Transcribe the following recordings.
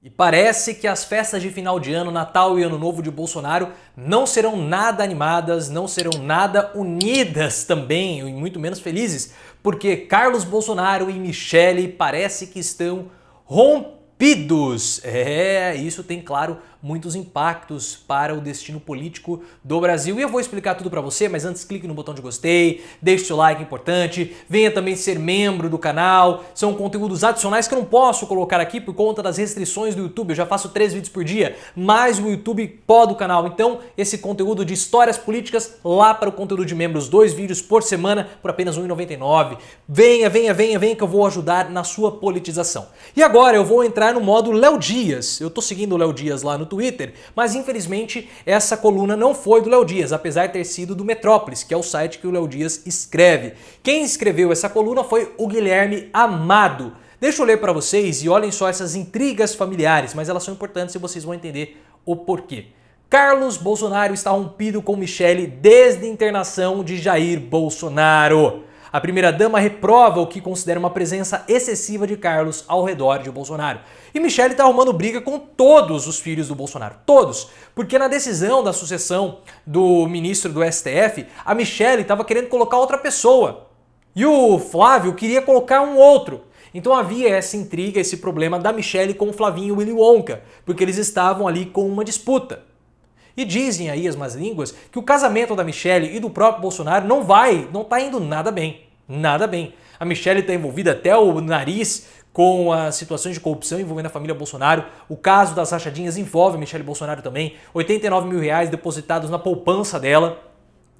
E parece que as festas de final de ano, Natal e Ano Novo de Bolsonaro não serão nada animadas, não serão nada unidas também, e muito menos felizes, porque Carlos Bolsonaro e Michele parece que estão rompidos. Isso tem, claro, muitos impactos para o destino político do Brasil. E eu vou explicar tudo para você, mas antes clique no botão de gostei, deixe seu like importante, venha também ser membro do canal. São conteúdos adicionais que eu não posso colocar aqui por conta das restrições do YouTube. Eu já faço 3 vídeos por dia, mais o YouTube poda o canal. Então, esse conteúdo de histórias políticas lá para o conteúdo de membros, 2 vídeos por semana por apenas R$ 1,99. Venha que eu vou ajudar na sua politização. E agora eu vou entrar no modo Léo Dias. Eu tô seguindo o Léo Dias lá no Twitter, mas infelizmente essa coluna não foi do Léo Dias, apesar de ter sido do Metrópolis, que é o site que o Léo Dias escreve. Quem escreveu essa coluna foi o Guilherme Amado. Deixa eu ler para vocês e olhem só essas intrigas familiares, mas elas são importantes e vocês vão entender o porquê. Carlos Bolsonaro está rompido com Michele desde a internação de Jair Bolsonaro. A primeira-dama reprova o que considera uma presença excessiva de Carlos ao redor de Bolsonaro. E Michele está arrumando briga com todos os filhos do Bolsonaro. Todos. Porque na decisão da sucessão do ministro do STF, a Michele estava querendo colocar outra pessoa. E o Flávio queria colocar um outro. Então havia essa intriga, esse problema da Michele com o Flavinho Willy Wonka. Porque eles estavam ali com uma disputa. E dizem aí as más línguas que o casamento da Michele e do próprio Bolsonaro não tá indo nada bem. Nada bem. A Michele está envolvida até o nariz com as situações de corrupção envolvendo a família Bolsonaro. O caso das rachadinhas envolve a Michele Bolsonaro também. R$ 89 mil depositados na poupança dela.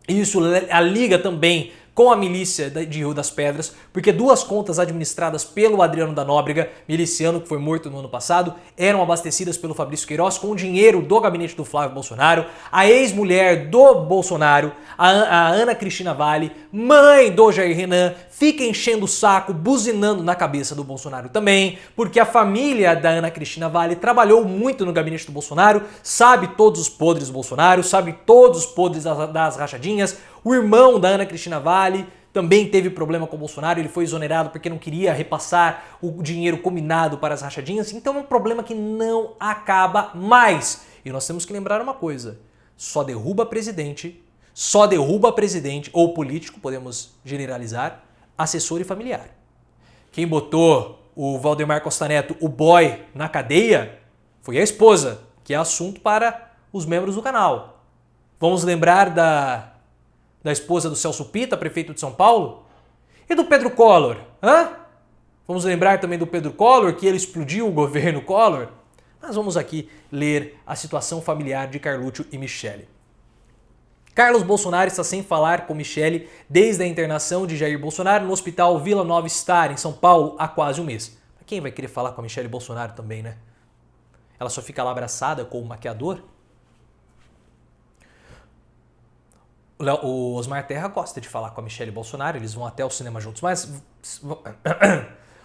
Isso a liga também com a milícia de Rio das Pedras, porque 2 contas administradas pelo Adriano da Nóbrega, miliciano que foi morto no ano passado, eram abastecidas pelo Fabrício Queiroz com o dinheiro do gabinete do Flávio Bolsonaro. A ex-mulher do Bolsonaro, a Ana Cristina Valle, mãe do Jair Renan, fica enchendo o saco, buzinando na cabeça do Bolsonaro também, porque a família da Ana Cristina Valle trabalhou muito no gabinete do Bolsonaro, sabe todos os podres do Bolsonaro, sabe todos os podres das rachadinhas. O irmão da Ana Cristina Valle também teve problema com o Bolsonaro, ele foi exonerado porque não queria repassar o dinheiro combinado para as rachadinhas, então é um problema que não acaba mais. E nós temos que lembrar uma coisa, só derruba presidente ou político, podemos generalizar, assessor e familiar. Quem botou o Valdemar Costa Neto, o boy, na cadeia foi a esposa, que é assunto para os membros do canal. Vamos lembrar da esposa do Celso Pitta, prefeito de São Paulo? E do Pedro Collor? Vamos lembrar também do Pedro Collor, que ele explodiu o governo Collor? Mas vamos aqui ler a situação familiar de Carlúcio e Michele. Carlos Bolsonaro está sem falar com Michele desde a internação de Jair Bolsonaro no hospital Vila Nova Star, em São Paulo, há quase um mês. Quem vai querer falar com a Michele Bolsonaro também, né? Ela só fica lá abraçada com o maquiador? O Osmar Terra gosta de falar com a Michele Bolsonaro, eles vão até o cinema juntos, mas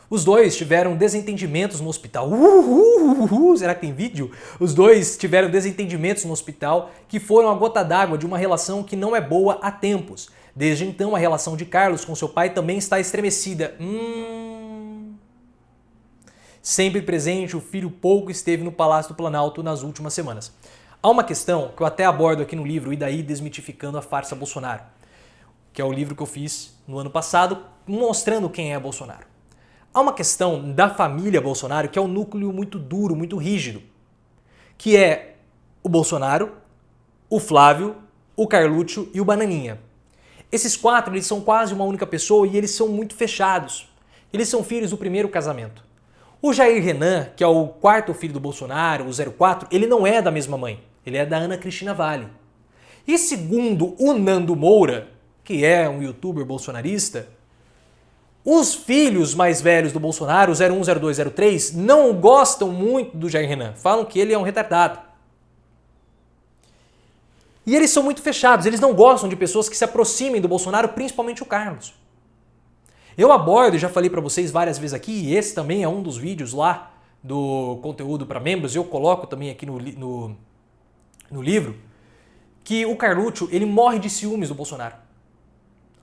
os dois tiveram desentendimentos no hospital. Será que tem vídeo? Os dois tiveram desentendimentos no hospital que foram a gota d'água de uma relação que não é boa há tempos. Desde então, a relação de Carlos com seu pai também está estremecida. Sempre presente, o filho pouco esteve no Palácio do Planalto nas últimas semanas. Há uma questão que eu até abordo aqui no livro, E daí Desmitificando a Farsa Bolsonaro, que é o livro que eu fiz no ano passado, mostrando quem é Bolsonaro. Há uma questão da família Bolsonaro que é um núcleo muito duro, muito rígido, que é o Bolsonaro, o Flávio, o Carlúcio e o Bananinha. Esses 4, eles são quase uma única pessoa e eles são muito fechados. Eles são filhos do primeiro casamento. O Jair Renan, que é o 4º filho do Bolsonaro, o 04, ele não é da mesma mãe. Ele é da Ana Cristina Valle. E segundo o Nando Moura, que é um youtuber bolsonarista, os filhos mais velhos do Bolsonaro, o 01, 02, 03, não gostam muito do Jair Renan. Falam que ele é um retardado. E eles são muito fechados, eles não gostam de pessoas que se aproximem do Bolsonaro, principalmente o Carlos. Eu abordo, já falei para vocês várias vezes aqui, e esse também é um dos vídeos lá do conteúdo para membros, eu coloco também aqui no livro, que o Carlúcio, ele morre de ciúmes do Bolsonaro.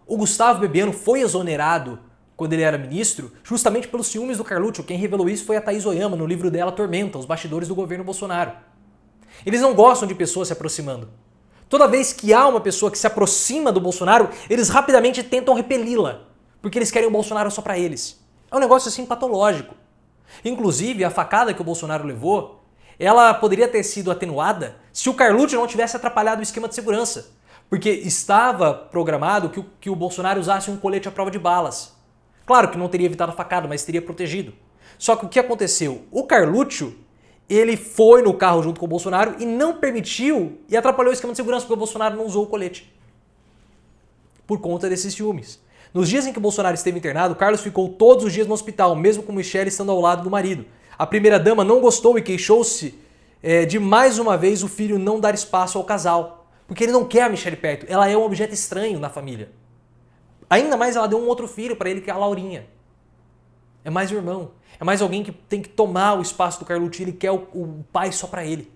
O Gustavo Bebiano foi exonerado quando ele era ministro, justamente pelos ciúmes do Carluccio. Quem revelou isso foi a Thaís Oyama, no livro dela Tormenta, Os Bastidores do Governo Bolsonaro. Eles não gostam de pessoas se aproximando. Toda vez que há uma pessoa que se aproxima do Bolsonaro, eles rapidamente tentam repeli-la, porque eles querem o Bolsonaro só para eles. É um negócio assim patológico. Inclusive, a facada que o Bolsonaro levou, ela poderia ter sido atenuada se o Carluccio não tivesse atrapalhado o esquema de segurança, porque estava programado que o Bolsonaro usasse um colete à prova de balas. Claro que não teria evitado a facada, mas teria protegido. Só que o que aconteceu? O Carluccio, ele foi no carro junto com o Bolsonaro e não permitiu e atrapalhou o esquema de segurança porque o Bolsonaro não usou o colete. Por conta desses ciúmes. Nos dias em que o Bolsonaro esteve internado, Carlos ficou todos os dias no hospital, mesmo com Michelle estando ao lado do marido. A primeira-dama não gostou e queixou-se de mais uma vez o filho não dar espaço ao casal. Porque ele não quer a Michelle perto. Ela é um objeto estranho na família. Ainda mais ela deu um outro filho para ele, que é a Laurinha. É mais o irmão. É mais alguém que tem que tomar o espaço do Carluccio. Ele quer o pai só para ele.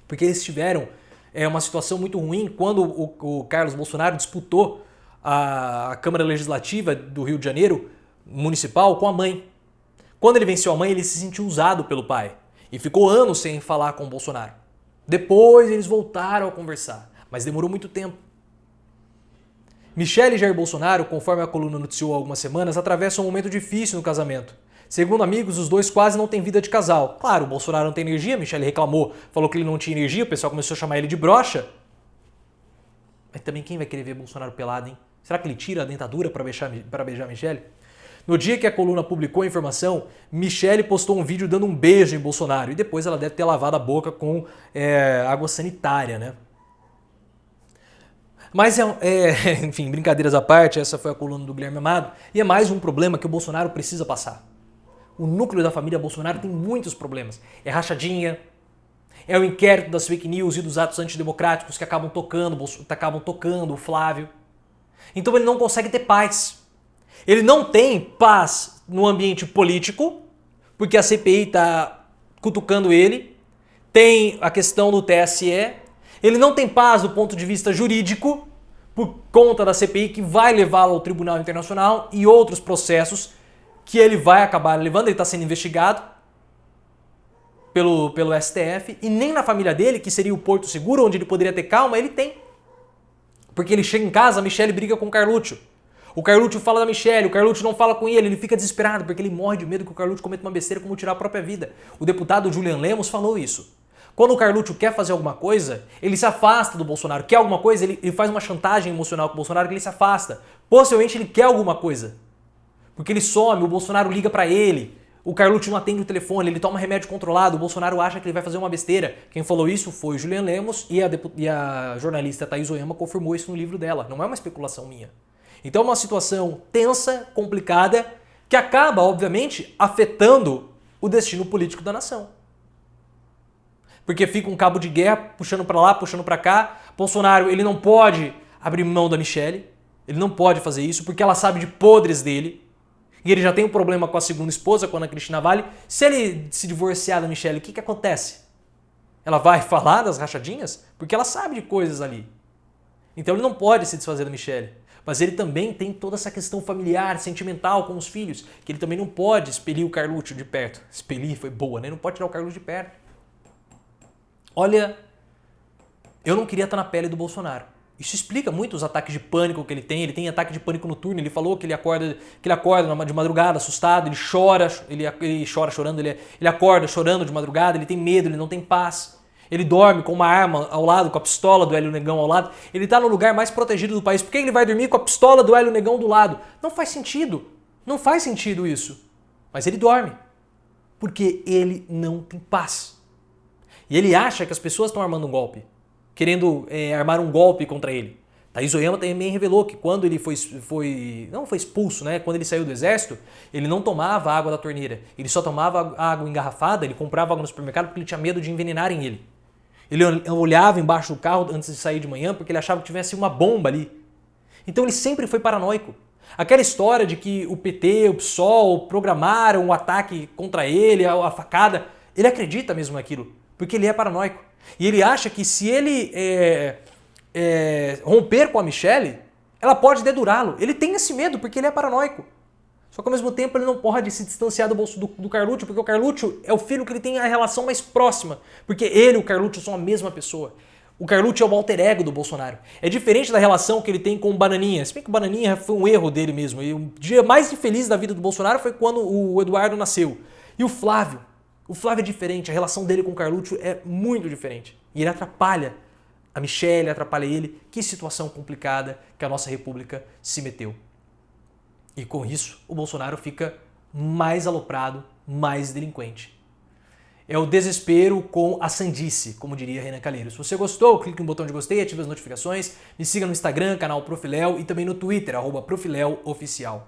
Porque eles tiveram uma situação muito ruim quando o Carlos Bolsonaro disputou a Câmara Legislativa do Rio de Janeiro, municipal, com a mãe. Quando ele venceu a mãe, ele se sentiu usado pelo pai. E ficou anos sem falar com o Bolsonaro. Depois eles voltaram a conversar. Mas demorou muito tempo. Michelle e Jair Bolsonaro, conforme a coluna noticiou há algumas semanas, atravessam um momento difícil no casamento. Segundo amigos, os dois quase não têm vida de casal. Claro, o Bolsonaro não tem energia, Michelle reclamou, falou que ele não tinha energia, o pessoal começou a chamar ele de broxa. Mas também quem vai querer ver Bolsonaro pelado, hein? Será que ele tira a dentadura para beijar Michelle? No dia que a coluna publicou a informação, Michelle postou um vídeo dando um beijo em Bolsonaro e depois ela deve ter lavado a boca com água sanitária, né? Mas, enfim, brincadeiras à parte, essa foi a coluna do Guilherme Amado. E é mais um problema que o Bolsonaro precisa passar. O núcleo da família Bolsonaro tem muitos problemas. É rachadinha, é o inquérito das fake news e dos atos antidemocráticos que acabam tocando o Flávio. Então ele não consegue ter paz. Ele não tem paz no ambiente político, porque a CPI está cutucando ele. Tem a questão do TSE. Ele não tem paz do ponto de vista jurídico, por conta da CPI que vai levá-lo ao Tribunal Internacional e outros processos que ele vai acabar levando. Ele está sendo investigado pelo STF. E nem na família dele, que seria o porto seguro, onde ele poderia ter calma, ele tem. Porque ele chega em casa, a Michelle briga com o Carluccio. O Carluccio fala da Michelle, o Carluccio não fala com ele fica desesperado, porque ele morre de medo que o Carluccio cometa uma besteira como tirar a própria vida. O deputado Julian Lemos falou isso. Quando o Carluccio quer fazer alguma coisa, ele se afasta do Bolsonaro. Quer alguma coisa, ele faz uma chantagem emocional com o Bolsonaro que ele se afasta. Possivelmente ele quer alguma coisa. Porque ele some, o Bolsonaro liga pra ele, o Carluccio não atende o telefone, ele toma remédio controlado, o Bolsonaro acha que ele vai fazer uma besteira. Quem falou isso foi o Julian Lemos e a jornalista Thaís Oyama confirmou isso no livro dela. Não é uma especulação minha. Então é uma situação tensa, complicada, que acaba, obviamente, afetando o destino político da nação. Porque fica um cabo de guerra puxando para lá, puxando para cá. Bolsonaro, ele não pode abrir mão da Michelle. Ele não pode fazer isso porque ela sabe de podres dele. E ele já tem um problema com a segunda esposa, com a Ana Cristina Vale. Se ele se divorciar da Michelle, o que acontece? Ela vai falar das rachadinhas? Porque ela sabe de coisas ali. Então ele não pode se desfazer da Michelle. Mas ele também tem toda essa questão familiar, sentimental com os filhos, que ele também não pode expelir o Carluccio de perto. Expelir foi boa, né? Não pode tirar o Carluccio de perto. Olha, eu não queria estar na pele do Bolsonaro. Isso explica muito os ataques de pânico que ele tem. Ele tem ataque de pânico noturno. Ele falou que ele acorda de madrugada, assustado. Ele chora chorando. Ele acorda chorando de madrugada. Ele tem medo. Ele não tem paz. Ele dorme com uma arma ao lado, com a pistola do Hélio Negão ao lado. Ele está no lugar mais protegido do país. Por que ele vai dormir com a pistola do Hélio Negão do lado? Não faz sentido. Não faz sentido isso. Mas ele dorme. Porque ele não tem paz. E ele acha que as pessoas estão armando um golpe. Querendo armar um golpe contra ele. Thaís Oyama também revelou que quando ele não foi expulso, né? Quando ele saiu do exército, ele não tomava água da torneira. Ele só tomava água engarrafada, ele comprava água no supermercado porque ele tinha medo de envenenarem ele. Ele olhava embaixo do carro antes de sair de manhã porque ele achava que tivesse uma bomba ali. Então ele sempre foi paranoico. Aquela história de que o PT, o PSOL programaram um ataque contra ele, a facada, ele acredita mesmo naquilo, porque ele é paranoico. E ele acha que se ele romper com a Michelle, ela pode dedurá-lo. Ele tem esse medo porque ele é paranoico. Só que ao mesmo tempo ele não pode se distanciar do Carluccio, porque o Carluccio é o filho que ele tem a relação mais próxima. Porque ele e o Carluccio são a mesma pessoa. O Carluccio é o alter ego do Bolsonaro. É diferente da relação que ele tem com o Bananinha. Se bem que o Bananinha foi um erro dele mesmo. E o dia mais infeliz da vida do Bolsonaro foi quando o Eduardo nasceu. E o Flávio é diferente. A relação dele com o Carluccio é muito diferente. E ele atrapalha a Michelle, atrapalha ele. Que situação complicada que a nossa república se meteu. E com isso, o Bolsonaro fica mais aloprado, mais delinquente. É o desespero com a sandice, como diria Renan Calheiros. Se você gostou, clique no botão de gostei, ative as notificações, me siga no Instagram, canal Profiléu e também no Twitter, @ProfiléuOficial.